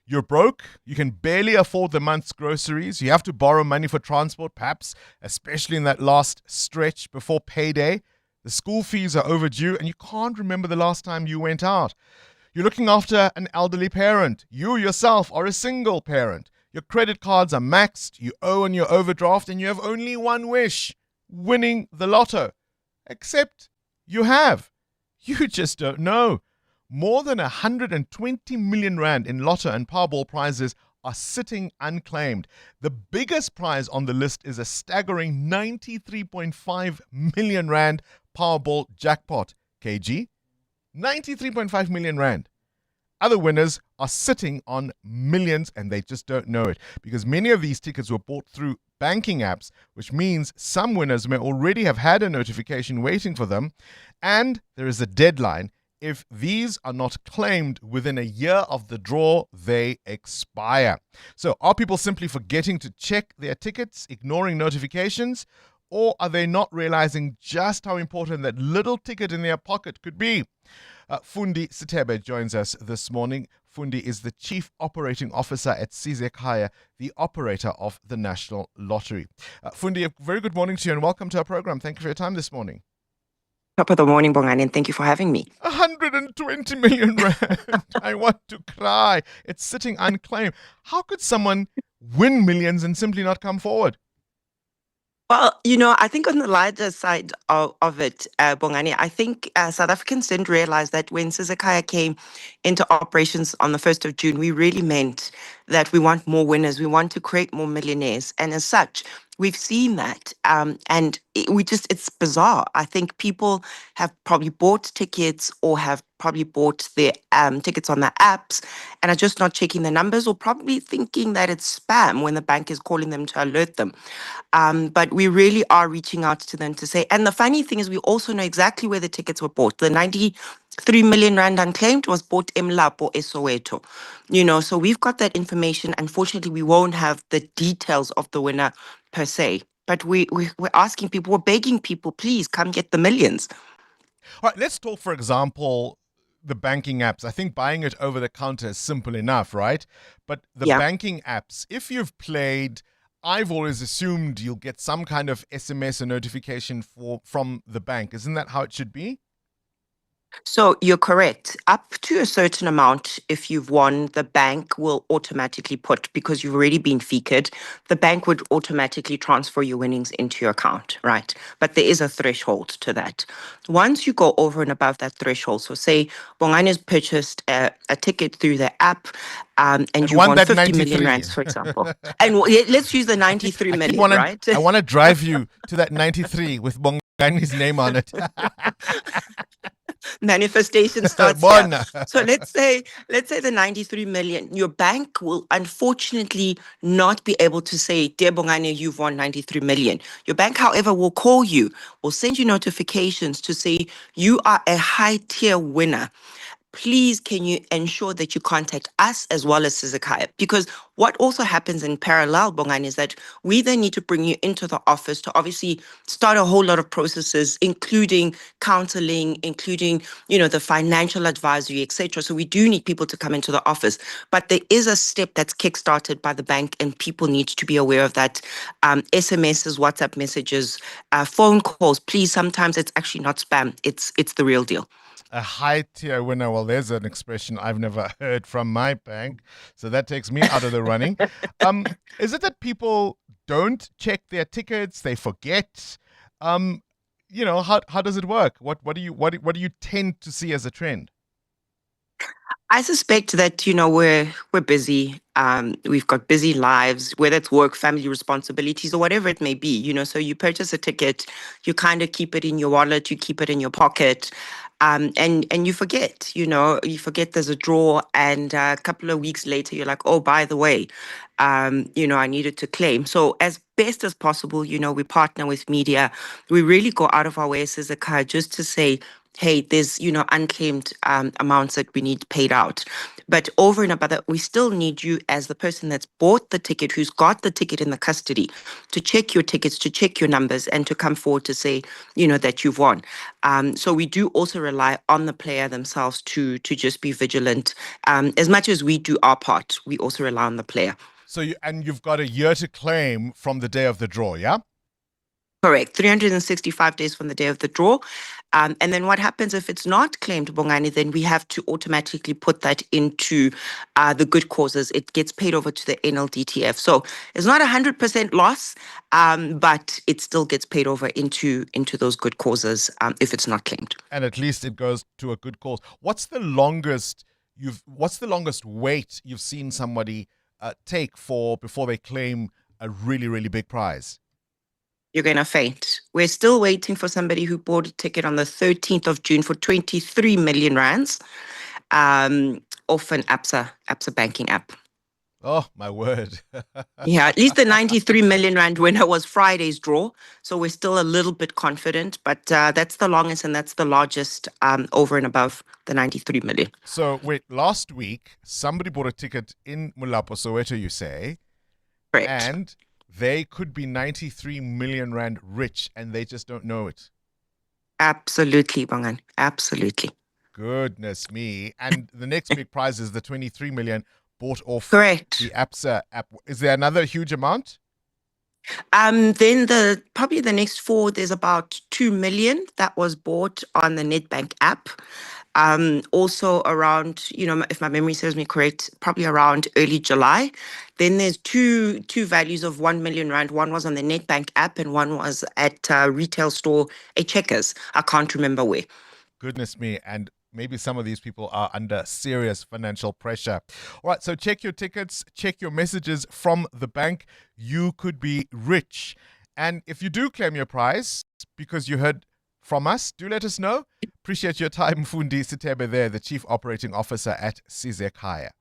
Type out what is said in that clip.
You're broke, you can barely afford the month's groceries, you have to borrow money for transport, perhaps, especially in that last stretch before payday. The school fees are overdue, and you can't remember the last time you went out. You're looking after an elderly parent. You yourself are a single parent. Your credit cards are maxed, you owe on your overdraft, and you have only one wish: winning the lotto. Except you have. You just don't know. More than 120 million rand in Lotto and Powerball prizes are sitting unclaimed. The biggest prize on the list is a staggering 93.5 million rand Powerball jackpot. KG? 93.5 million rand. Other winners are sitting on millions and they just don't know it, because many of these tickets were bought through banking apps, which means some winners may already have had a notification waiting for them, and there is a deadline. If these are not claimed within a year of the draw, they expire. So are people simply forgetting to check their tickets, ignoring notifications, or are they not realizing just how important that little ticket in their pocket could be? Fundi Sitebe joins us this morning. Fundi is the Chief Operating Officer at Sizekaya, the operator of the National Lottery. Fundi, a very good morning to you and welcome to our program. Thank you for your time this morning. Top of the morning, Bongani, and thank you for having me. 120 million rand. I want to cry. It's sitting unclaimed. How could someone win millions and simply not come forward? Well, I think on the larger side of it, Bongani, I think South Africans didn't realize that when Sizekaya came into operations on the 1st of June, we really meant that we want more winners. We want to create more millionaires. And as such, we've seen that. And it's bizarre. I think people have probably bought tickets or have probably bought their tickets on the apps and are just not checking the numbers, or probably thinking that it's spam when the bank is calling them to alert them. But we really are reaching out to them to say, and the funny thing is we also know exactly where the tickets were bought. The 93 million rand unclaimed was bought in Lapo, Soweto. So we've got that information. Unfortunately, we won't have the details of the winner per se. But we're asking people, we're begging people, please come get the millions. All right, let's talk, for example, the banking apps. I think buying it over the counter is simple enough, right? But the banking apps, if you've played, I've always assumed you'll get some kind of SMS or notification from the bank. Isn't that how it should be? So you're correct. Up to a certain amount, if you've won, the bank will automatically put, because you've already been featured, the bank would automatically transfer your winnings into your account, right? But there is a threshold to that. Once you go over and above that threshold, so say Bongani has purchased a ticket through the app, and you won 50 million rands, for example. And let's use the 93 million, right? I want to drive you to that 93 with Bongani's name on it. Manifestation starts here. So let's say the 93 million, your bank will unfortunately not be able to say, dear Bongani, you've won 93 million. Your bank, however, will call you, will send you notifications to say you are a high tier winner. Please, can you ensure that you contact us as well as Sizekaya? Because what also happens in parallel, Bongani, is that we then need to bring you into the office to obviously start a whole lot of processes, including counseling, including, the financial advisory, etc. So we do need people to come into the office. But there is a step that's kickstarted by the bank, and people need to be aware of that. SMSs, WhatsApp messages, phone calls. Please, sometimes it's actually not spam. It's the real deal. A high tier winner. Well, there's an expression I've never heard from my bank, so that takes me out of the running. Is it that people don't check their tickets? They forget? How does it work? What do you tend to see as a trend? I suspect that, we're busy. We've got busy lives, whether it's work, family responsibilities, or whatever it may be. So you purchase a ticket, you kind of keep it in your wallet, you keep it in your pocket. And you forget, you forget there's a draw, and a couple of weeks later, you're like, oh, by the way, I needed to claim. So as best as possible, we partner with media. We really go out of our way as a car just to say, hey, there's, unclaimed amounts that we need paid out. But over and above that, we still need you as the person that's bought the ticket, who's got the ticket in the custody, to check your tickets, to check your numbers, and to come forward to say, that you've won. So we do also rely on the player themselves to just be vigilant. As much as we do our part, we also rely on the player. So you've got a year to claim from the day of the draw, yeah? Correct. 365 days from the day of the draw. And then what happens if it's not claimed, Bongani? Then we have to automatically put that into the good causes. It gets paid over to the NLDTF. So it's not 100% loss, but it still gets paid over into those good causes if it's not claimed. And at least it goes to a good cause. What's the longest wait you've seen somebody take before they claim a really, really big prize? You're going to faint. We're still waiting for somebody who bought a ticket on the 13th of June for 23 million rands off an ABSA banking app. Oh, my word. Yeah, at least the 93 million rand winner was Friday's draw. So we're still a little bit confident, but that's the longest and that's the largest over and above the 93 million. So wait, last week, somebody bought a ticket in Mulapo, Soweto, you say? Correct. And they could be 93 million rand rich and they just don't know it. Absolutely, Bangan. Absolutely. Goodness me. And the next big prize is the 23 million bought off Correct. the ABSA app. Is there another huge amount? Then probably the next four, there's about 2 million that was bought on the Nedbank app. Also around, if my memory serves me correct, probably around early July. Then there's two values of 1 million rand. One was on the Nedbank app and one was at retail store, a Checkers. I can't remember where. Goodness me. And maybe some of these people are under serious financial pressure. All right, so check your tickets, check your messages from the bank. You could be rich. And if you do claim your prize because you heard from us, do let us know. Appreciate your time, Mfundi Sitebe there, the Chief Operating Officer at Sizekaya.